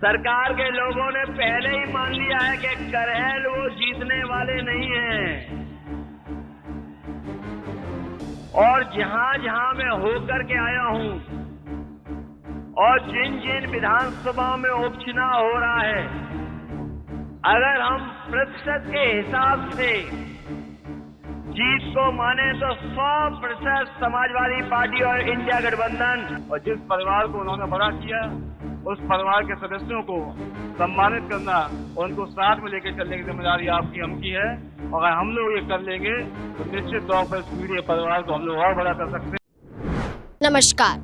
सरकार के लोगों ने पहले ही मान लिया है कि करहल वो जीतने वाले नहीं हैं। और जहां जहां मैं होकर के आया हूं और जिन जिन विधानसभाओं में उपचुनाव हो रहा है, अगर हम प्रतिशत के हिसाब से जीत को माने तो 100% समाजवादी पार्टी और इंडिया गठबंधन। और जिस परिवार को उन्होंने बड़ा किया, उस परिवार के सदस्यों को सम्मानित करना और उनको साथ में लेकर चलने की जिम्मेदारी आपकी हमकी है। और अगर हम लोग ये कर लेंगे तो निश्चित तौर पर इस पीढ़ी परिवार को हम लोग और बड़ा कर सकते हैं। नमस्कार,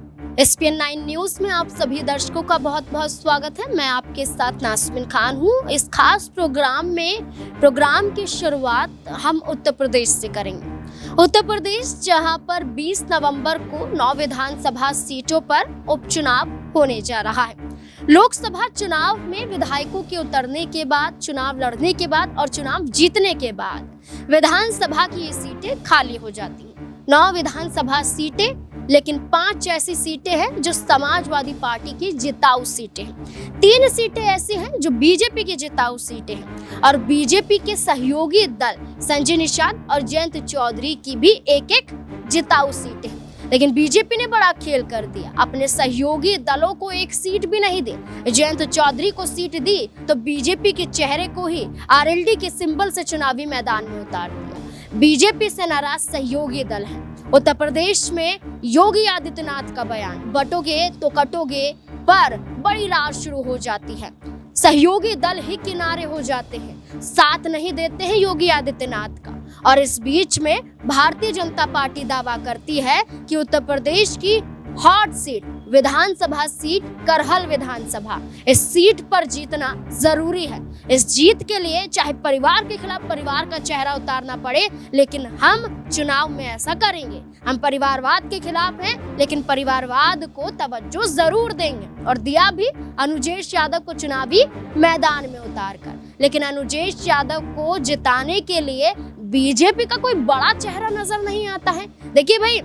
SPN 9 न्यूज में आप सभी दर्शकों का बहुत बहुत स्वागत है। मैं आपके साथ नासमिन खान हूँ। इस खास प्रोग्राम की शुरुआत हम उत्तर प्रदेश से करेंगे। उत्तर प्रदेश जहां पर 20 नवंबर को 9 विधानसभा सीटों पर उपचुनाव होने जा रहा है। लोकसभा चुनाव में विधायकों के उतरने के बाद, चुनाव लड़ने के बाद और चुनाव जीतने के बाद विधानसभा की ये सीटें खाली हो जाती हैं। 9 विधानसभा सीटें, लेकिन 5 ऐसी सीटें हैं जो समाजवादी पार्टी की जिताऊ सीटें हैं। 3 सीटें ऐसी हैं जो बीजेपी की जिताऊ सीटें हैं और बीजेपी के सहयोगी दल संजय निषाद और जयंत चौधरी की भी एक जिताऊ सीटें हैं। लेकिन बीजेपी ने बड़ा खेल कर दिया, अपने सहयोगी दलों को एक सीट भी नहीं दी। जयंत चौधरी को सीट दी तो बीजेपी के चेहरे को ही RLD के सिंबल से चुनावी मैदान में उतार दिया। बीजेपी से नाराज सहयोगी दल हैं। उत्तर प्रदेश में योगी आदित्यनाथ का बयान, बटोगे तो कटोगे पर बड़ी रार शुरू हो जाती है। सहयोगी दल ही किनारे हो जाते हैं, साथ नहीं देते हैं योगी आदित्यनाथ का। और इस बीच में भारतीय जनता पार्टी दावा करती है कि उत्तर प्रदेश की हॉट सीट, विधानसभा सीट करहल विधानसभा, इस सीट पर जीतना जरूरी है। इस जीत के लिए चाहे परिवार के खिलाफ परिवार का चेहरा उतारना पड़े, लेकिन हम चुनाव में ऐसा करेंगे। हम परिवारवाद के खिलाफ हैं, लेकिन परिवारवाद को तवज्जो जरूर देंगे। और दिया भी अनुजेश यादव को चुनावी मैदान में उतारकर। लेकिन अनुजेश यादव को जिताने के लिए बीजेपी का कोई बड़ा चेहरा नजर नहीं आता है। देखिए भाई,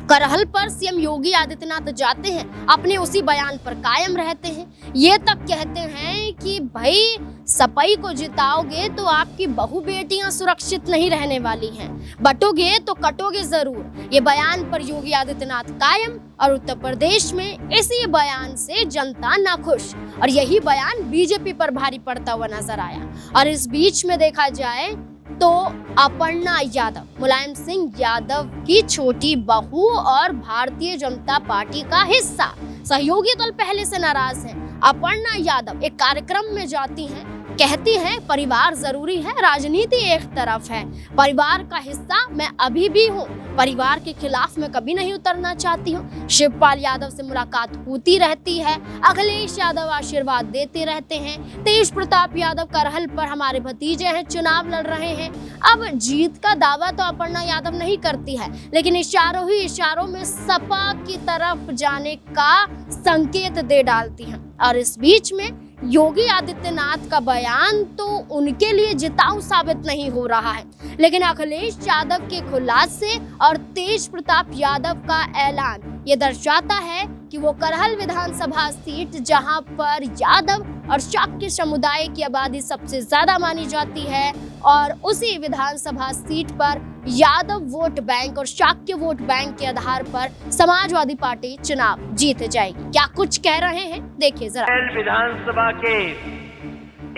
करहल पर सीएम योगी आदित्यनाथ जाते हैं, अपने उसी बयान पर कायम रहते हैं। ये तक कहते हैं कि भाई सपई को जिताओगे तो आपकी बहु बेटियां सुरक्षित नहीं रहने वाली हैं, बटोगे तो कटोगे जरूर। ये बयान पर योगी आदित्यनाथ कायम और उत्तर प्रदेश में इसी बयान से जनता नाखुश। और यही बयान बीजेपी पर भारी पड़ता हुआ नजर आया। और इस बीच में देखा जाए तो अपर्णा यादव, मुलायम सिंह यादव की छोटी बहू और भारतीय जनता पार्टी का हिस्सा, सहयोगी दल पहले से नाराज हैं। अपर्णा यादव एक कार्यक्रम में जाती हैं, कहती हैं परिवार जरूरी है, राजनीति एक तरफ है, परिवार का हिस्सा मैं अभी भी हूँ, परिवार के खिलाफ मैं कभी नहीं उतरना चाहती हूँ। शिवपाल यादव से मुलाकात होती रहती है, अखिलेश यादव आशीर्वाद देते रहते हैं, तेज प्रताप यादव करहल पर हमारे भतीजे हैं, चुनाव लड़ रहे हैं। अब जीत का दावा तो अपर्णा यादव नहीं करती है, लेकिन इशारों ही इशारों में सपा की तरफ जाने का संकेत दे डालती हैं। और इस बीच में योगी आदित्यनाथ का बयान तो उनके लिए जिताऊ साबित नहीं हो रहा है, लेकिन अखिलेश यादव के खुलासे और तेज प्रताप यादव का ऐलान ये दर्शाता है कि वो करहल विधानसभा सीट, जहां पर यादव और शाक्य समुदाय की आबादी सबसे ज्यादा मानी जाती है, और उसी विधानसभा सीट पर यादव वोट बैंक और शाक्य वोट बैंक के आधार पर समाजवादी पार्टी चुनाव जीत जाएगी। क्या कुछ कह रहे हैं, देखिए जरा। विधानसभा के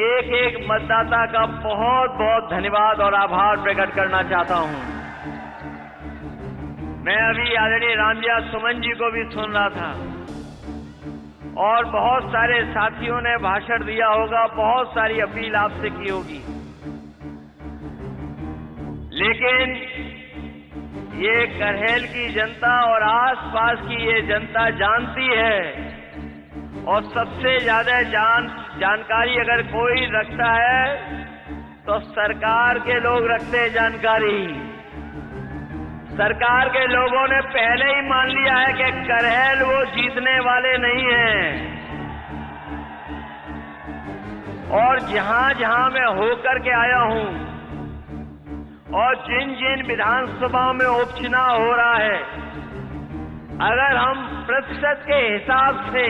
एक मतदाता का बहुत बहुत धन्यवाद और आभार प्रकट करना चाहता हूं। मैं अभी आदरणीय रामविलास सुमन जी को भी सुन रहा था और बहुत सारे साथियों ने भाषण दिया होगा, बहुत सारी अपील आपसे की होगी, लेकिन ये करहल की जनता और आसपास की ये जनता जानती है। और सबसे ज्यादा जानकारी अगर कोई रखता है तो सरकार के लोग रखते हैं जानकारी। सरकार के लोगों ने पहले ही मान लिया है कि करहल वो जीतने वाले नहीं हैं। और जहां जहां मैं होकर के आया हूं और जिन जिन विधानसभाओं में उपचुनाव हो रहा है, अगर हम प्रतिशत के हिसाब से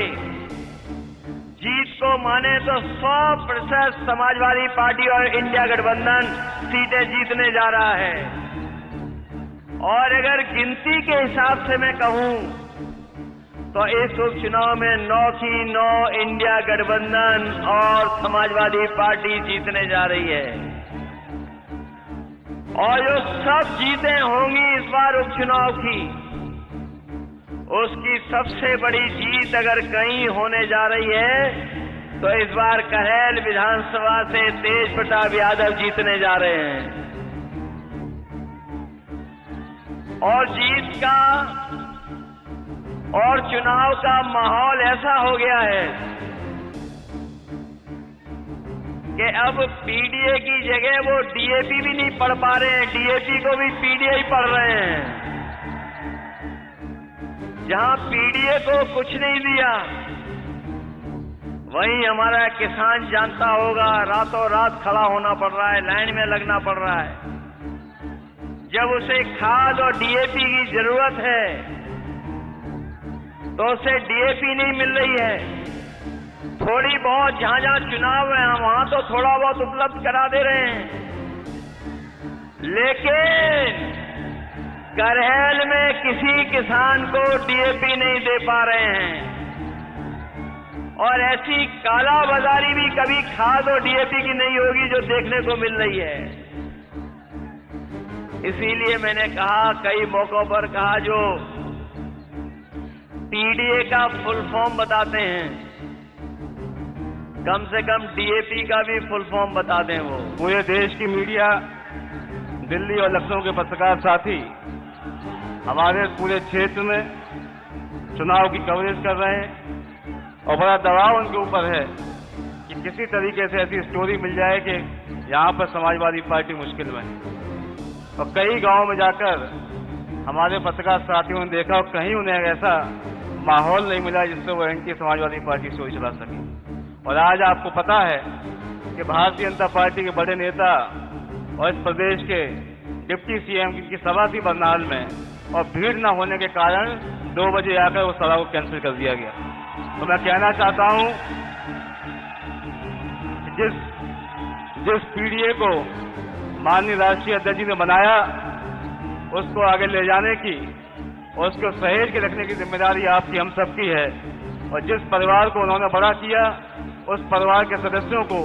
जीत को माने तो 100% समाजवादी पार्टी और इंडिया गठबंधन सीटें जीतने जा रहा है। और अगर गिनती के हिसाब से मैं कहूं तो इस उपचुनाव में 9 की 9 इंडिया गठबंधन और समाजवादी पार्टी जीतने जा रही है। और जो सब जीतें होंगी इस बार उपचुनाव की, उसकी सबसे बड़ी जीत अगर कहीं होने जा रही है तो इस बार करेल विधानसभा से तेज प्रताप यादव जीतने जा रहे हैं। और जीत का और चुनाव का माहौल ऐसा हो गया है कि अब पीडीए की जगह वो डीएपी भी नहीं पढ़ पा रहे हैं, डीएपी को भी पीडीए ही पढ़ रहे हैं। जहां पीडीए को कुछ नहीं दिया, वहीं हमारा किसान जानता होगा रातों रात खड़ा होना पड़ रहा है, लाइन में लगना पड़ रहा है। जब उसे खाद और डीएपी की जरूरत है तो उसे डीएपी नहीं मिल रही है। थोड़ी बहुत जहां जहां चुनाव है वहां तो थोड़ा बहुत उपलब्ध करा दे रहे हैं, लेकिन करहेल में किसी किसान को डीएपी नहीं दे पा रहे हैं। और ऐसी काला बाजारी भी कभी खाद और डीएपी की नहीं होगी जो देखने को मिल रही है। इसीलिए मैंने कहा, कई मौकों पर कहा, जो पीडीए का फुल फॉर्म बताते हैं कम से कम डीएपी का भी फुल फॉर्म बता दें। वो पूरे देश की मीडिया, दिल्ली और लखनऊ के पत्रकार साथी हमारे पूरे क्षेत्र में चुनाव की कवरेज कर रहे हैं और बड़ा दबाव उनके ऊपर है कि किसी तरीके से ऐसी स्टोरी मिल जाए कि यहाँ पर समाजवादी पार्टी मुश्किल में है। और कई गांव में जाकर हमारे पत्रकार साथियों ने देखा और कहीं उन्हें ऐसा माहौल नहीं मिला जिससे वो एंटी समाजवादी पार्टी स्टोरी चला सके। और आज आपको पता है कि भारतीय जनता पार्टी के बड़े नेता और इस प्रदेश के डिप्टी सीएम की सभा थी बरनाल में, और भीड़ न होने के कारण 2 बजे आकर उस सभा को कैंसिल कर दिया गया। तो मैं कहना चाहता हूं कि जिस पीडीए को माननीय राष्ट्रीय अध्यक्ष जी ने बनाया, उसको आगे ले जाने की और उसको सहेज के रखने की जिम्मेदारी आपकी, हम सबकी है। और जिस परिवार को उन्होंने बड़ा किया, उस परिवार के सदस्यों को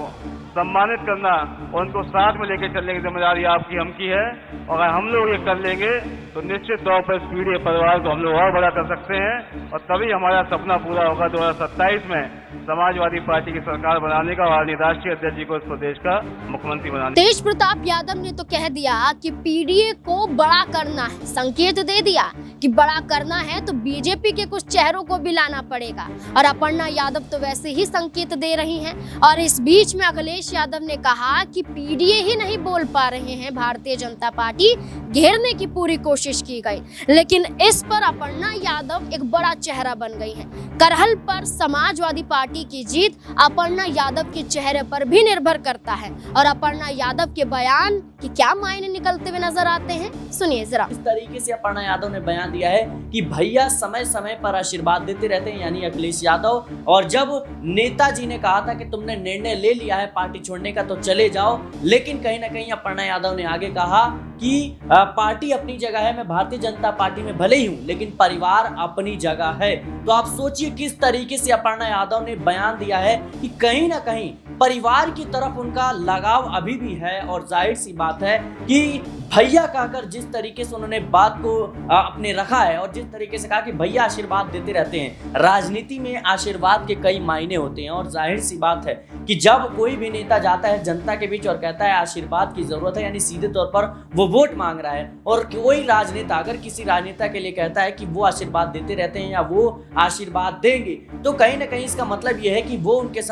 सम्मानित करना और उनको साथ में लेकर चलने की जिम्मेदारी आपकी, हम की है। और अगर हम लोग ये कर लेंगे तो निश्चित तौर पर इस पीडीए परिवार को हम लोग और बड़ा कर सकते हैं और तभी हमारा सपना पूरा होगा 2027 में समाजवादी पार्टी की सरकार बनाने का और राष्ट्रीय अध्यक्ष जी को इस प्रदेश का मुख्यमंत्री बनाने का। तेज प्रताप यादव ने तो कह दिया कि पीडीए को बड़ा करना है, संकेत दे दिया कि बड़ा करना है तो बीजेपी के कुछ चेहरों को भी लाना पड़ेगा। और अपर्णा यादव तो वैसे ही संकेत दे रही हैं। और इस बीच में अखिलेश यादव ने कहा कि पीडीए ही नहीं बोल पा रहे हैं, भारतीय जनता पार्टी घेरने की पूरी कोशिश की गई, लेकिन इस पर अपर्णा यादव एक बड़ा चेहरा बन गई है। करहल पर समाजवादी पार्टी की जीत अपर्णा यादव के चेहरे पर भी निर्भर करता है। और अपर्णा यादव के बयान कि क्या मायने निकलते हुए नजर आते हैं, सुनिए जरा। इस तरीके से अपर्णा यादव ने बयान दिया है कि भैया समय समय पर आशीर्वाद देते रहते हैं, यानी अखिलेश यादव। और जब नेताजी ने कहा था कि तुमने निर्णय ले लिया है पार्टी छोड़ने का तो चले जाओ, लेकिन कहीं ना कहीं अपर्णा यादव ने आगे कहा कि पार्टी अपनी जगह है, मैं भारतीय जनता पार्टी में भले ही हूं, लेकिन परिवार अपनी जगह है। तो आप सोचिए किस तरीके से अपर्णा यादव ने बयान दिया है कि कहीं ना कहीं परिवार की तरफ उनका लगाव अभी भी है। और जाहिर सी बात है कि भैया कहकर जिस तरीके से उन्होंने बात को अपने रखा है और जिस तरीके से कहा कि भैया आशीर्वाद देते रहते हैं, राजनीति में आशीर्वाद के कई मायने होते हैं। और जाहिर सी बात है कि जब कोई भी नेता जाता है जनता के बीच और कहता है आशीर्वाद की जरूरत है, यानी सीधे तौर पर वो वोट मांग रहा है, और कोई राजनेता अगर किसी राजनेता के लिए कहता है कि वो आशीर्वाद देते रहते हैं या वो आशीर्वाद देंगे, तो कहीं ना कहीं इसका मतलब ये है कि वो उनके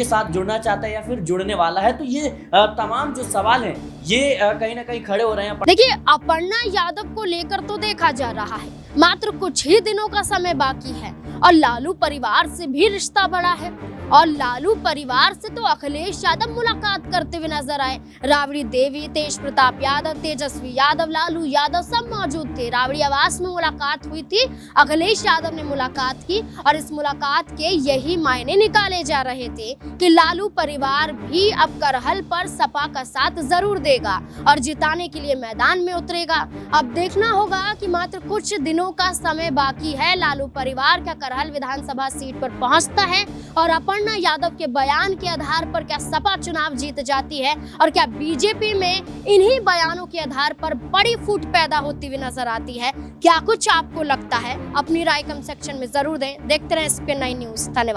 साथ जुड़ना चाहता है या फिर जुड़ने वाला है। तो ये तमाम जो सवाल हैं ये कहीं ना कहीं खड़े हो रहे हैं। देखिए, अपर्णा यादव को लेकर तो देखा जा रहा है, मात्र कुछ ही दिनों का समय बाकी है और लालू परिवार से भी रिश्ता बड़ा है। और लालू परिवार से तो अखिलेश यादव मुलाकात करते हुए नजर आए। राबड़ी देवी, तेज प्रताप यादव, तेजस्वी यादव, लालू यादव सब मौजूद थे। राबड़ी आवास में मुलाकात हुई थी, अखिलेश यादव ने मुलाकात की और इस मुलाकात के यही मायने निकाले जा रहे थे कि लालू परिवार भी अब करहल पर सपा का साथ जरूर देगा और जिताने के लिए मैदान में उतरेगा। अब देखना होगा कि मात्र कुछ दिनों का समय बाकी है, लालू परिवार क्या करहल विधानसभा सीट पर पहुंचता है और अपर्णा यादव के बयान के आधार पर क्या सपा चुनाव जीत जाती है और क्या बीजेपी में इन्हीं बयानों के आधार पर बड़ी फूट पैदा होती हुई नजर आती है। क्या कुछ आपको लगता है? अपनी राय कमेंट सेक्शन में जरूर दें। देखते रहें SPN9 न्यूज। धन्यवाद।